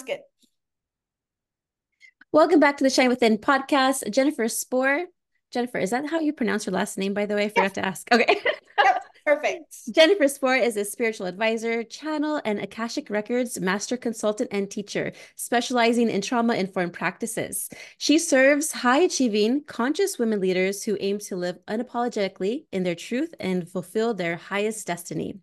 Good. Welcome back to the Shine Within podcast. Jennifer Spor. Jennifer, is that how you pronounce your last name, by the way? I Yes. forgot to ask. Okay. Yep. Perfect. Jennifer Spor is a spiritual advisor, channel, and Akashic Records master consultant and teacher, specializing in trauma-informed practices. She serves high-achieving, conscious women leaders who aim to live unapologetically in their truth and fulfill their highest destiny.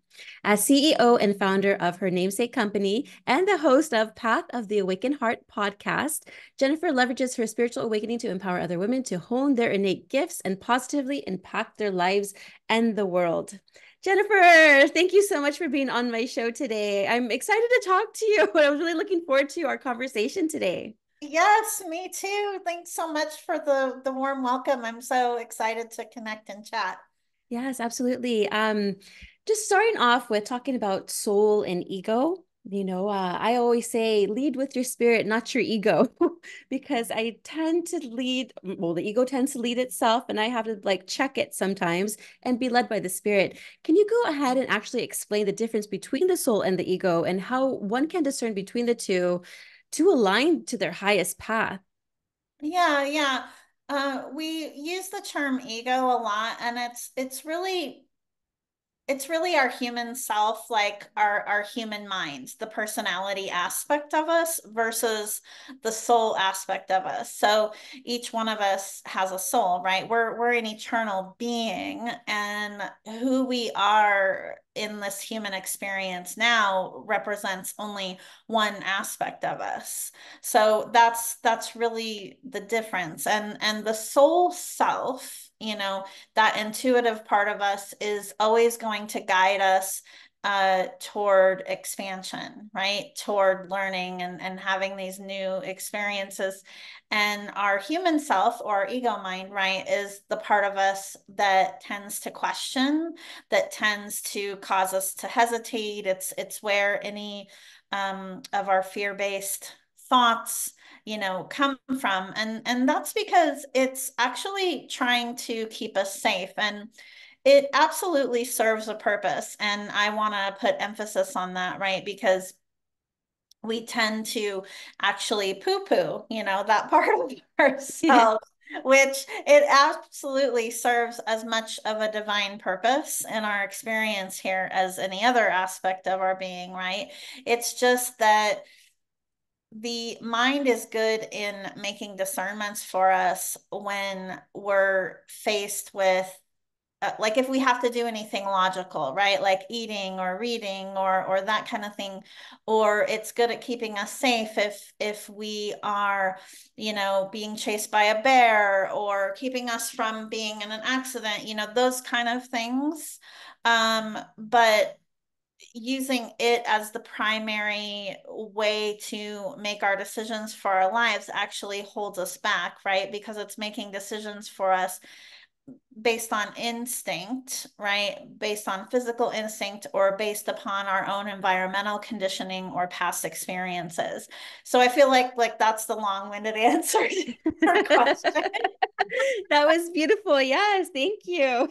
As CEO and founder of her namesake company and the host of Path of the Awakened Heart podcast, Jennifer leverages her spiritual awakening to empower other women to hone their innate gifts and positively impact their lives and the world. Jennifer, thank you so much for being on my show today. I'm excited to talk to you. I was really looking forward to our conversation today. Yes, me too. Thanks so much for the warm welcome. I'm so excited to connect and chat. Yes, absolutely. Just starting off with talking about soul and ego. I always say lead with your spirit, not your ego, because I tend to lead, well, the ego tends to lead itself, and I have to like check it sometimes and be led by the spirit. Can you go ahead and actually explain the difference between the soul and the ego and how one can discern between the two to align to their highest path? Yeah. We use the term ego a lot, and it's really our human self, like our human minds, the personality aspect of us versus the soul aspect of us. So each one of us has a soul, right? We're an eternal being, and who we are in this human experience now represents only one aspect of us. So that's really the difference. And the soul self, that intuitive part of us is always going to guide us toward expansion, right? Toward learning and having these new experiences. And our human self or ego mind, right, is the part of us that tends to question, that tends to cause us to hesitate. It's where any of our fear-based thoughts come from, and that's because it's actually trying to keep us safe, and it absolutely serves a purpose, and I want to put emphasis on that, right? Because we tend to actually poo-poo that part of ourselves, which it absolutely serves as much of a divine purpose in our experience here as any other aspect of our being, right? It's just that the mind is good in making discernments for us when we're faced with like if we have to do anything logical, right? Like eating or reading or that kind of thing. Or it's good at keeping us safe if we are, being chased by a bear, or keeping us from being in an accident, those kind of things. But using it as the primary way to make our decisions for our lives actually holds us back, right? Because it's making decisions for us based on instinct, right? Based on physical instinct, or based upon our own environmental conditioning or past experiences. So I feel like that's the long-winded answer to your question. That was beautiful. Yes, thank you.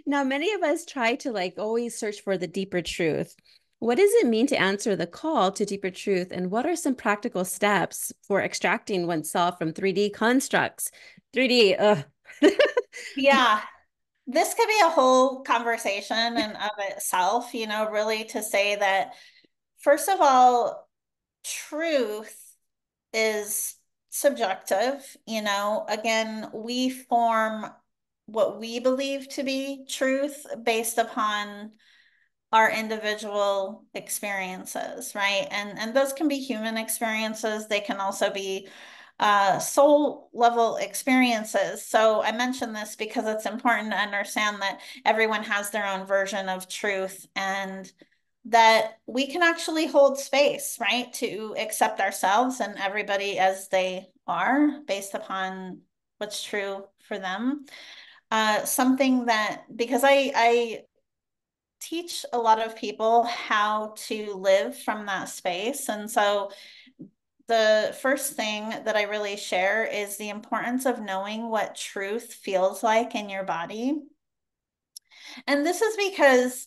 Now, many of us try to like always search for the deeper truth. What does it mean to answer the call to deeper truth? And what are some practical steps for extracting oneself from 3D constructs? 3D, ugh. Yeah, this could be a whole conversation in of itself, really, to say that, first of all, truth is subjective. Again, we form what we believe to be truth based upon our individual experiences, right? And those can be human experiences. They can also be soul level experiences. So I mention this because it's important to understand that everyone has their own version of truth, and that we can actually hold space, right, to accept ourselves and everybody as they are based upon what's true for them. Something that, because I teach a lot of people how to live from that space. And so the first thing that I really share is the importance of knowing what truth feels like in your body. And this is because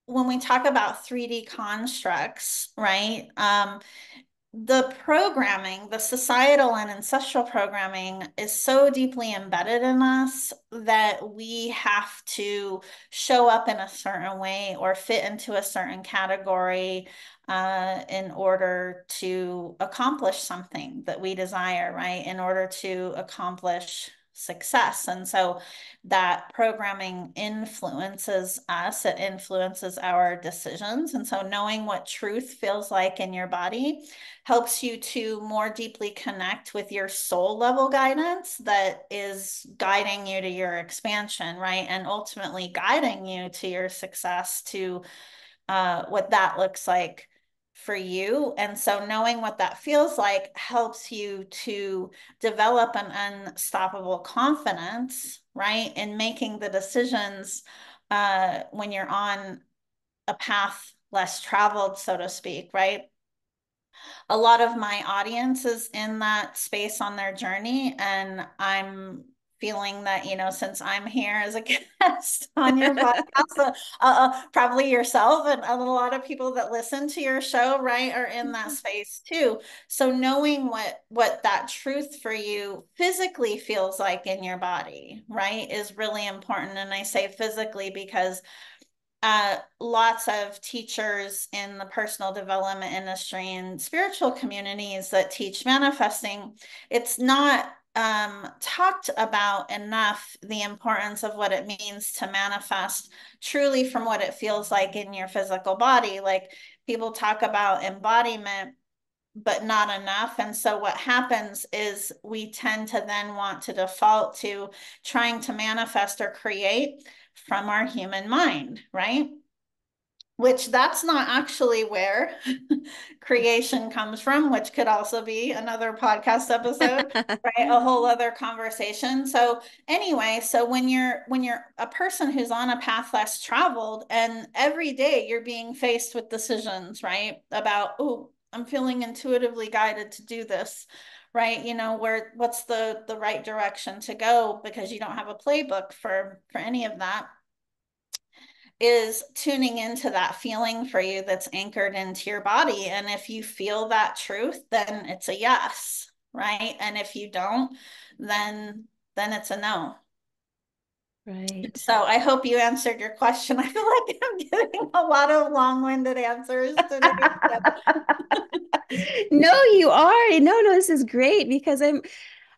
when we talk about 3D constructs, right? The programming, the societal and ancestral programming is so deeply embedded in us that we have to show up in a certain way or fit into a certain category in order to accomplish something that we desire, right? In order to accomplish success. And so that programming influences us, it influences our decisions. And so knowing what truth feels like in your body helps you to more deeply connect with your soul level guidance that is guiding you to your expansion, right? And ultimately guiding you to your success, to what that looks like for you. And so knowing what that feels like helps you to develop an unstoppable confidence, right? In making the decisions when you're on a path less traveled, so to speak, right? A lot of my audience is in that space on their journey, and I'm feeling that, since I'm here as a guest on your podcast, probably yourself and a lot of people that listen to your show, right, are in that space too. So knowing what that truth for you physically feels like in your body, right, is really important. And I say physically because lots of teachers in the personal development industry and spiritual communities that teach manifesting, it's not talked about enough, the importance of what it means to manifest truly from what it feels like in your physical body. Like, people talk about embodiment, but not enough. And so what happens is we tend to then want to default to trying to manifest or create from our human mind, right? Which that's not actually where creation comes from, which could also be another podcast episode, right? A whole other conversation. So anyway, so when you're a person who's on a path less traveled, and every day you're being faced with decisions, right? About, oh, I'm feeling intuitively guided to do this, right? What's the right direction to go, because you don't have a playbook for any of that, is tuning into that feeling for you that's anchored into your body. And if you feel that truth, then it's a yes, right? And if you don't, then it's a no. Right. So I hope you answered your question. I feel like I'm giving a lot of long-winded answers today. No, you are. No, this is great because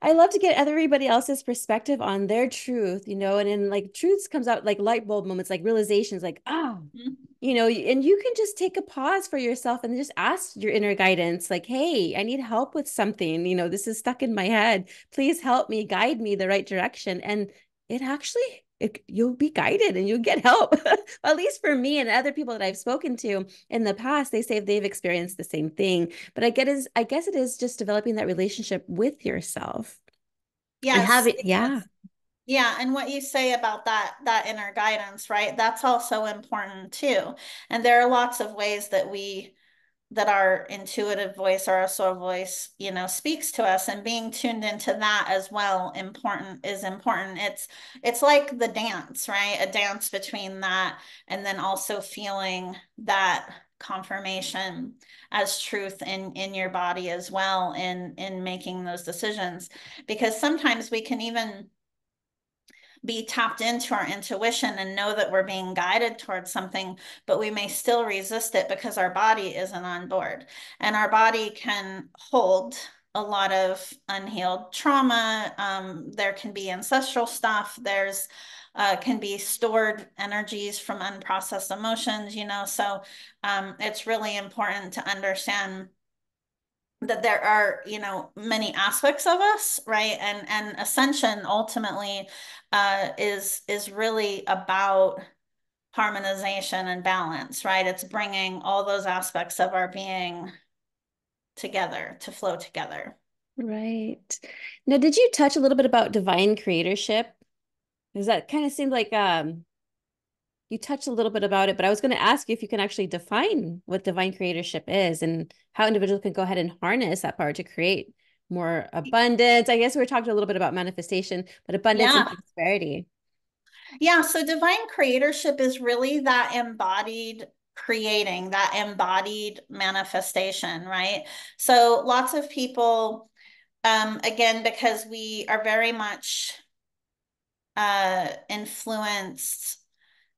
I love to get everybody else's perspective on their truth, and then like truths comes out like light bulb moments, like realizations, like, oh, and you can just take a pause for yourself and just ask your inner guidance, like, hey, I need help with something, this is stuck in my head. Please help me, guide me the right direction. And it actually, you'll be guided and you'll get help. At least for me and other people that I've spoken to in the past, they say they've experienced the same thing. But I guess it is just developing that relationship with yourself and have Yes, it. Yeah. yes. Yeah, and what you say about that inner guidance, right? That's also important too. And there are lots of ways that our intuitive voice or our soul voice, speaks to us, and being tuned into that as well is important. It's like the dance, right? A dance between that and then also feeling that confirmation as truth in your body as well, in making those decisions. Because sometimes we can even be tapped into our intuition and know that we're being guided towards something, but we may still resist it because our body isn't on board. And our body can hold a lot of unhealed trauma. There can be ancestral stuff. There's can be stored energies from unprocessed emotions, so it's really important to understand that there are, many aspects of us, right? And ascension ultimately is really about harmonization and balance, right? It's bringing all those aspects of our being together to flow together. Right. Now, did you touch a little bit about divine creatorship? Because that kind of seemed like you touched a little bit about it, but I was going to ask you if you can actually define what divine creatorship is and how individuals can go ahead and harness that power to create more abundance. I guess we were talking a little bit about manifestation, but abundance and Yeah. prosperity. Yeah, so divine creatorship is really that embodied creating, that embodied manifestation, right? So lots of people, again, because we are very much influenced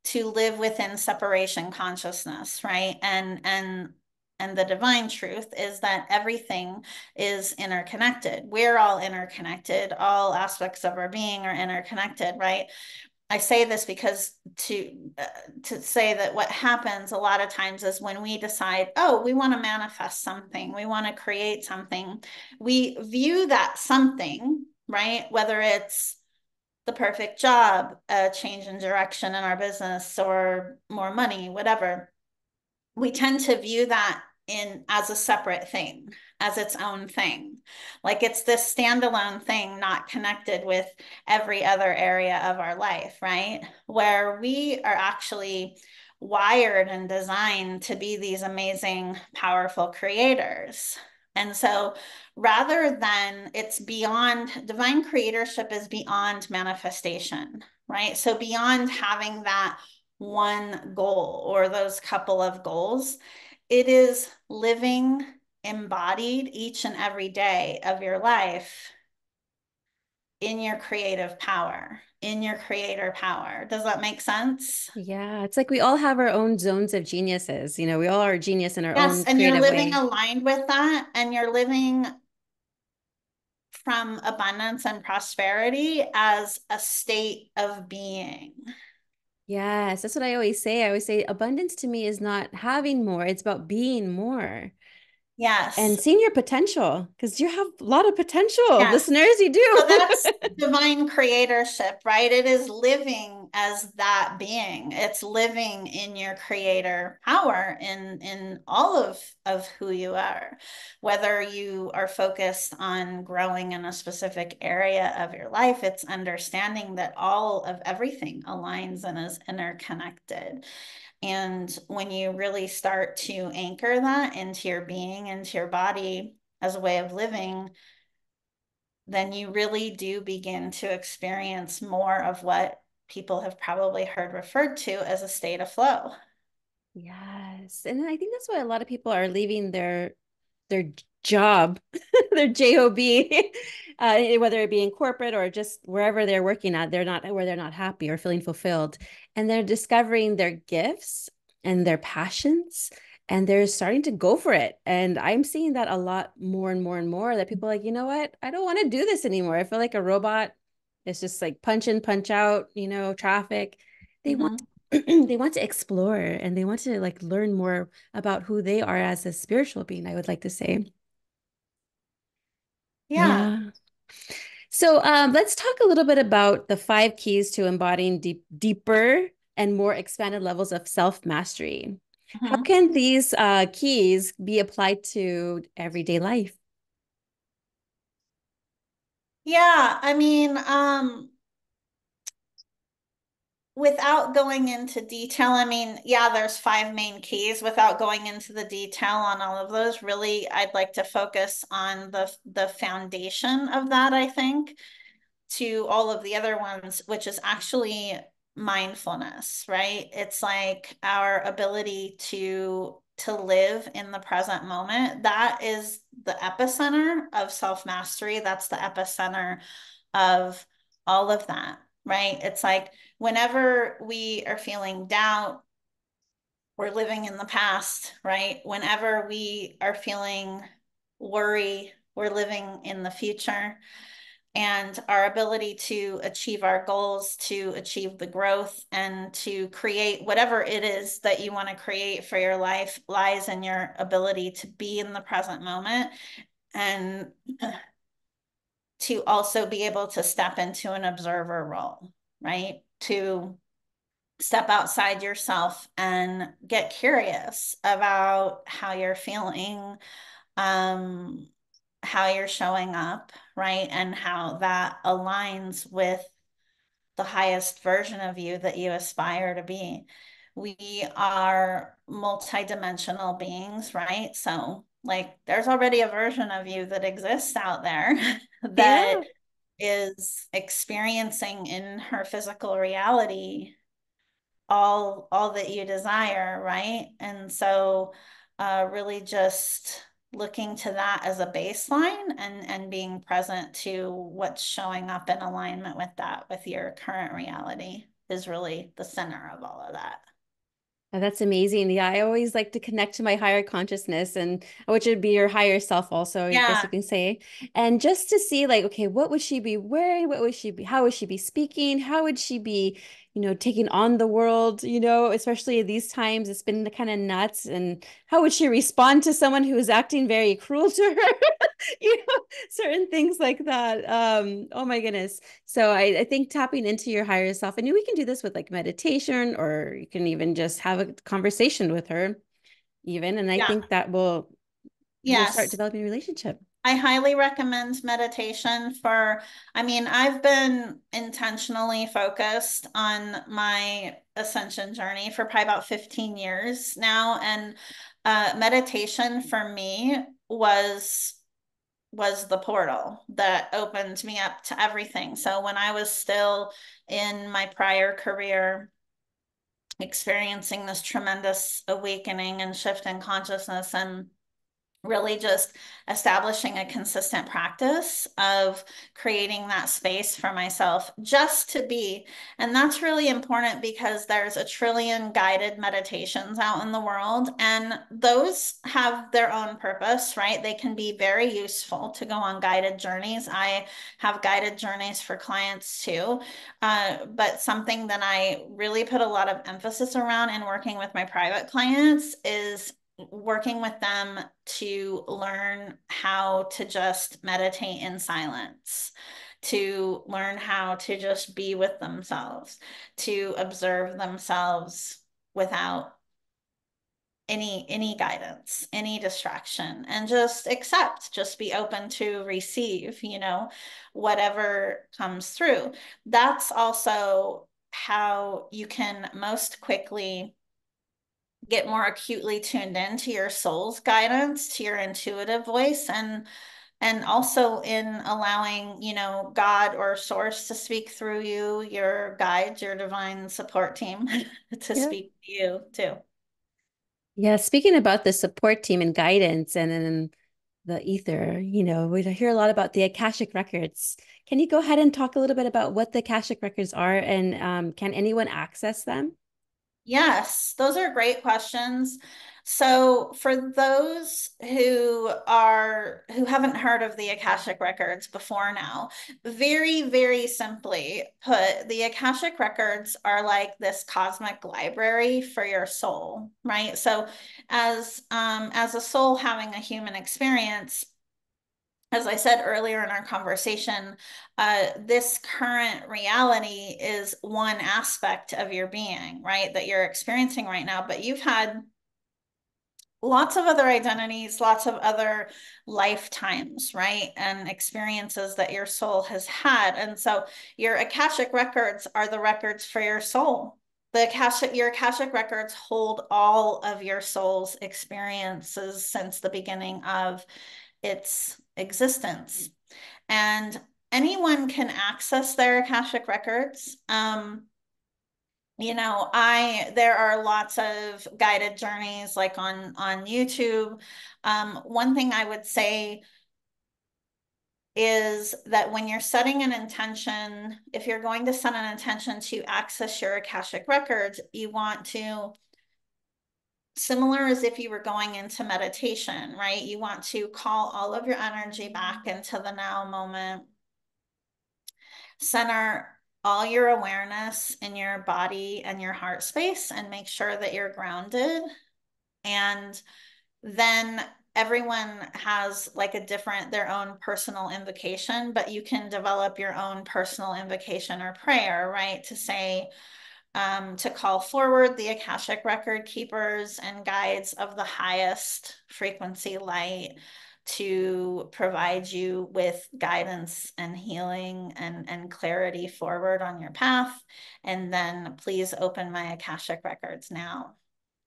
to live within separation consciousness, right? And the divine truth is that everything is interconnected. We're all interconnected. All aspects of our being are interconnected, right? I say this because to say that what happens a lot of times is when we decide, oh, we want to manifest something, we want to create something, we view that something, right? Whether it's the perfect job, a change in direction in our business, or more money, whatever, we tend to view that in as a separate thing, as its own thing. Like it's this standalone thing, not connected with every other area of our life, right? Where we are actually wired and designed to be these amazing, powerful creators. And so rather than it's beyond divine creatorship is beyond manifestation, right? So beyond having that one goal or those couple of goals. It is living embodied each and every day of your life in your creative power, in your creator power. Does that make sense? Yeah, it's like we all have our own zones of geniuses. We all are genius in our Yes, own and you're creative living way. aligned with that, and you're living from abundance and prosperity as a state of being. Yes, that's what I always say. I always say abundance to me is not having more, it's about being more Yes, and seeing your potential because you have a lot of potential, yes. listeners, you So do. that's divine creatorship, right? It is living as that being. It's living in your creator power in all of who you are. Whether you are focused on growing in a specific area of your life, it's understanding that all of everything aligns and is interconnected. And when you really start to anchor that into your being, into your body as a way of living, then you really do begin to experience more of what people have probably heard referred to as a state of flow. Yes. And I think that's why a lot of people are leaving their job, their job, whether it be in corporate or just wherever they're working at, they're not happy or feeling fulfilled, and they're discovering their gifts and their passions, and they're starting to go for it. And I'm seeing that a lot more and more and more. That people are like, you know what, I don't want to do this anymore. I feel like a robot. It's just like punch in, punch out. Traffic. They want Mm-hmm. they want to explore and they want to like learn more about who they are as a spiritual being, I would like to say. Yeah. Yeah. So let's talk a little bit about the 5 keys to embodying deeper and more expanded levels of self-mastery. How Mm-hmm. can these keys be applied to everyday life? Yeah. I mean, without going into detail, I mean, yeah, there's 5 main keys. Without going into the detail on all of those, really, I'd like to focus on the foundation of that, I think, to all of the other ones, which is actually mindfulness, right? It's like our ability to live in the present moment. That is the epicenter of self-mastery. That's the epicenter of all of that, right? It's like whenever we are feeling doubt, we're living in the past, right? Whenever we are feeling worry, we're living in the future, and our ability to achieve our goals, to achieve the growth, and to create whatever it is that you want to create for your life lies in your ability to be in the present moment and to also be able to step into an observer role, right? To step outside yourself and get curious about how you're feeling, um, how you're showing up, right? And how that aligns with the highest version of you that you aspire to be. We are multidimensional beings, right? So, like, there's already a version of you that exists out there that Yeah. is experiencing in her physical reality all that you desire, right? And so really just looking to that as a baseline and being present to what's showing up in alignment with that, with your current reality is really the center of all of that. That's amazing. Yeah, I always like to connect to my higher consciousness and which would be your higher self also, I guess you Yeah, can say. And just to see like, okay, what would she be wearing? What would she be, how would she be speaking? How would she be, taking on the world, especially these times, it's been kind of nuts. And how would she respond to someone who is acting very cruel to her? Certain things like that. Oh my goodness. So I think tapping into your higher self, and we can do this with like meditation, or you can even just have a conversation with her, even. And I yeah, think that you'll start yes. developing a relationship. I highly recommend meditation for, I mean, I've been intentionally focused on my ascension journey for probably about 15 years now. And meditation for me was the portal that opened me up to everything. So when I was still in my prior career, experiencing this tremendous awakening and shift in consciousness and really just establishing a consistent practice of creating that space for myself just to be. And that's really important because there's a trillion guided meditations out in the world, and those have their own purpose, right? They can be very useful to go on guided journeys. I have guided journeys for clients too. But something that I really put a lot of emphasis around in working with my private clients is working with them to learn how to just meditate in silence, to learn how to just be with themselves, to observe themselves without any guidance, any distraction, and just accept, just be open to receive, whatever comes through. That's also how you can most quickly get more acutely tuned into your soul's guidance, to your intuitive voice, and also in allowing, God or source to speak through you, your guides, your divine support team to Yeah. speak to you too. Yeah, speaking about the support team and guidance and then the ether, we hear a lot about the Akashic Records. Can you go ahead and talk a little bit about what the Akashic Records are and can anyone access them? Yes, those are great questions. So for those who haven't heard of the Akashic Records before now, very, very simply put, the Akashic Records are like this cosmic library for your soul, right? So as a soul having a human experience, as I said earlier in our conversation, this current reality is one aspect of your being, right? That you're experiencing right now, but you've had lots of other identities, lots of other lifetimes, right? And experiences that your soul has had. And so your Akashic records are the records for your soul. Your Akashic records hold all of your soul's experiences since the beginning of its existence. And anyone can access their Akashic records. There are lots of guided journeys like on YouTube. One thing I would say is that when you're setting an intention, if you're going to set an intention to access your Akashic records, you want to, similar as if you were going into meditation, right? You want to call all of your energy back into the now moment, center all your awareness in your body and your heart space, and make sure that you're grounded. And then everyone has like their own personal invocation, but you can develop your own personal invocation or prayer, right? To say, to call forward the Akashic record keepers and guides of the highest frequency light to provide you with guidance and healing and clarity forward on your path. And then please open my Akashic records now.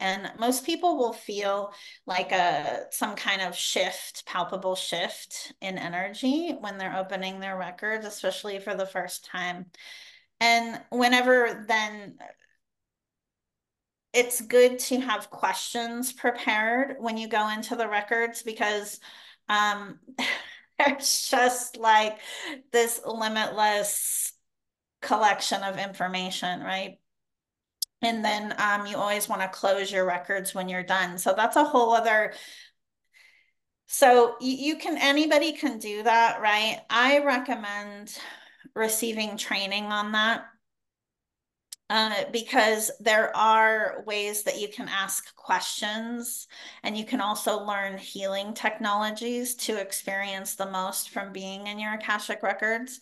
And most people will feel like a some kind of shift, palpable shift in energy when they're opening their records, especially for the first time. And whenever then it's good to have questions prepared when you go into the records because um, there's just like this limitless collection of information, right? And then you always want to close your records when you're done. So that's a whole other. So you can, anybody can do that, right? I recommend receiving training on that because there are ways that you can ask questions and you can also learn healing technologies to experience the most from being in your Akashic Records.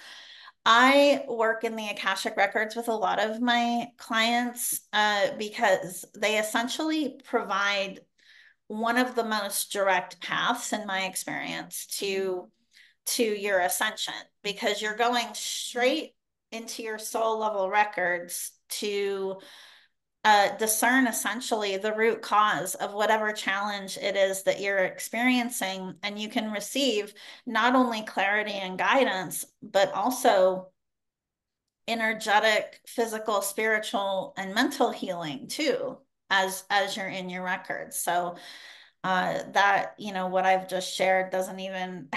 I work in the Akashic Records with a lot of my clients because they essentially provide one of the most direct paths in my experience to your ascension because you're going straight into your soul level records to discern essentially the root cause of whatever challenge it is that you're experiencing. And you can receive not only clarity and guidance, but also energetic, physical, spiritual, and mental healing too, as you're in your records. So that, you know, what I've just shared doesn't even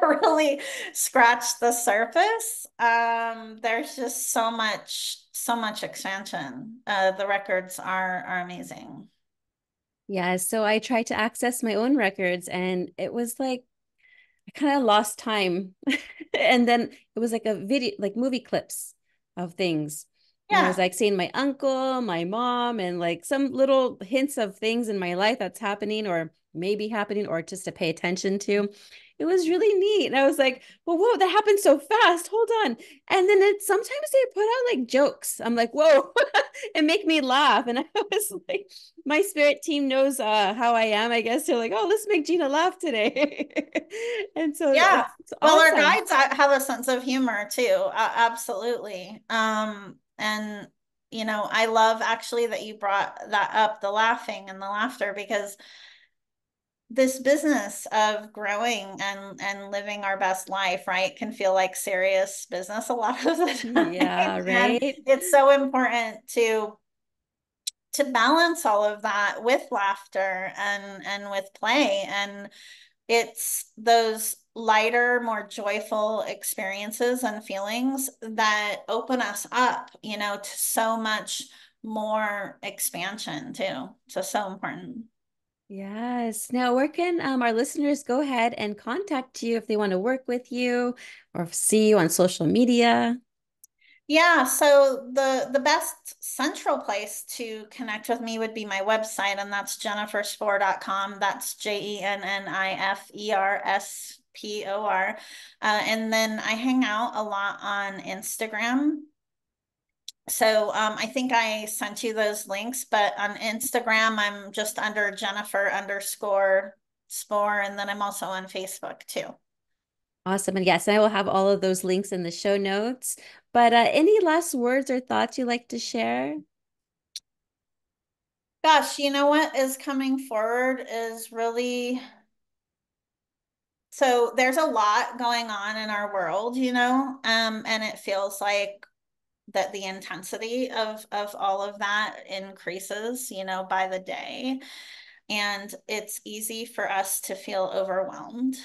really scratch the surface. There's just so much expansion. The records are amazing. Yeah, so I tried to access my own records and it was like I kind of lost time. And then it was like a video, like movie clips of things. And I was Yeah. like seeing my uncle, my mom, and like some little hints of things in my life that's happening or maybe happening or just to pay attention to. It was really neat. And I was like, well, whoa, that happened so fast. Hold on. And then sometimes they put out like jokes. I'm like, whoa, and make me laugh. And I was like, my spirit team knows how I am, I guess. They're like, oh, let's make Gina laugh today. And so Yeah. it's Well, our awesome. guides have a sense of humor too. Absolutely. And you know, I love actually that you brought that up, the laughing and the laughter, because this business of growing and living our best life, right, can feel like serious business a lot of the Yeah, time. And right. it's so important to balance all of that with laughter and with play. And it's those lighter, more joyful experiences and feelings that open us up, you know, to so much more expansion too. So important. Yes. Now, where can our listeners go ahead and contact you if they want to work with you or see you on social media? Yeah, so the best central place to connect with me would be my website, and that's jenniferspor.com. That's JenniferSpor. And then I hang out a lot on Instagram. So I think I sent you those links, but on Instagram, I'm just under Jennifer underscore Spor, and then I'm also on Facebook too. Awesome. And yes, I will have all of those links in the show notes. But any last words or thoughts you'd like to share? Gosh, you know what is coming forward is really so there's a lot going on in our world, you know, and it feels like that the intensity of all of that increases, you know, by the day. And it's easy for us to feel overwhelmed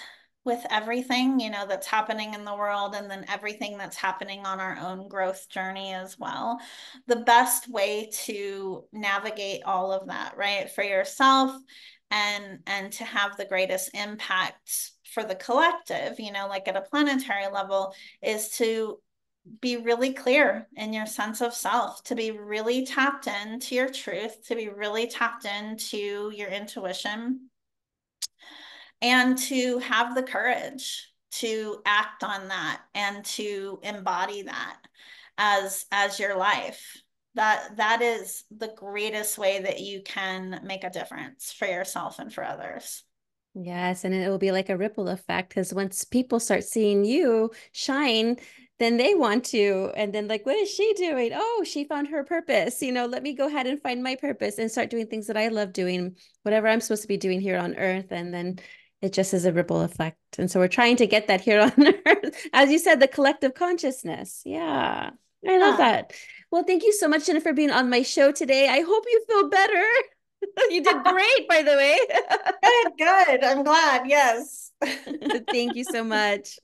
with everything, you know, that's happening in the world and then everything that's happening on our own growth journey as well. The best way to navigate all of that, right, for yourself and to have the greatest impact for the collective, you know, like at a planetary level, is to be really clear in your sense of self, to be really tapped into your truth, to be really tapped into your intuition, and to have the courage to act on that and to embody that as your life. That is the greatest way that you can make a difference for yourself and for others. Yes, and it will be like a ripple effect because once people start seeing you shine, then they want to. And then, like, what is she doing? Oh, she found her purpose. Let me go ahead and find my purpose and start doing things that I love doing, whatever I'm supposed to be doing here on earth. And then it just is a ripple effect. And so we're trying to get that here on earth. As you said, the collective consciousness. Yeah, I love Yeah. that. Well, thank you so much, Jennifer, for being on my show today. I hope you feel better. You did great, by the way. Good, good. I'm glad. Yes. Thank you so much.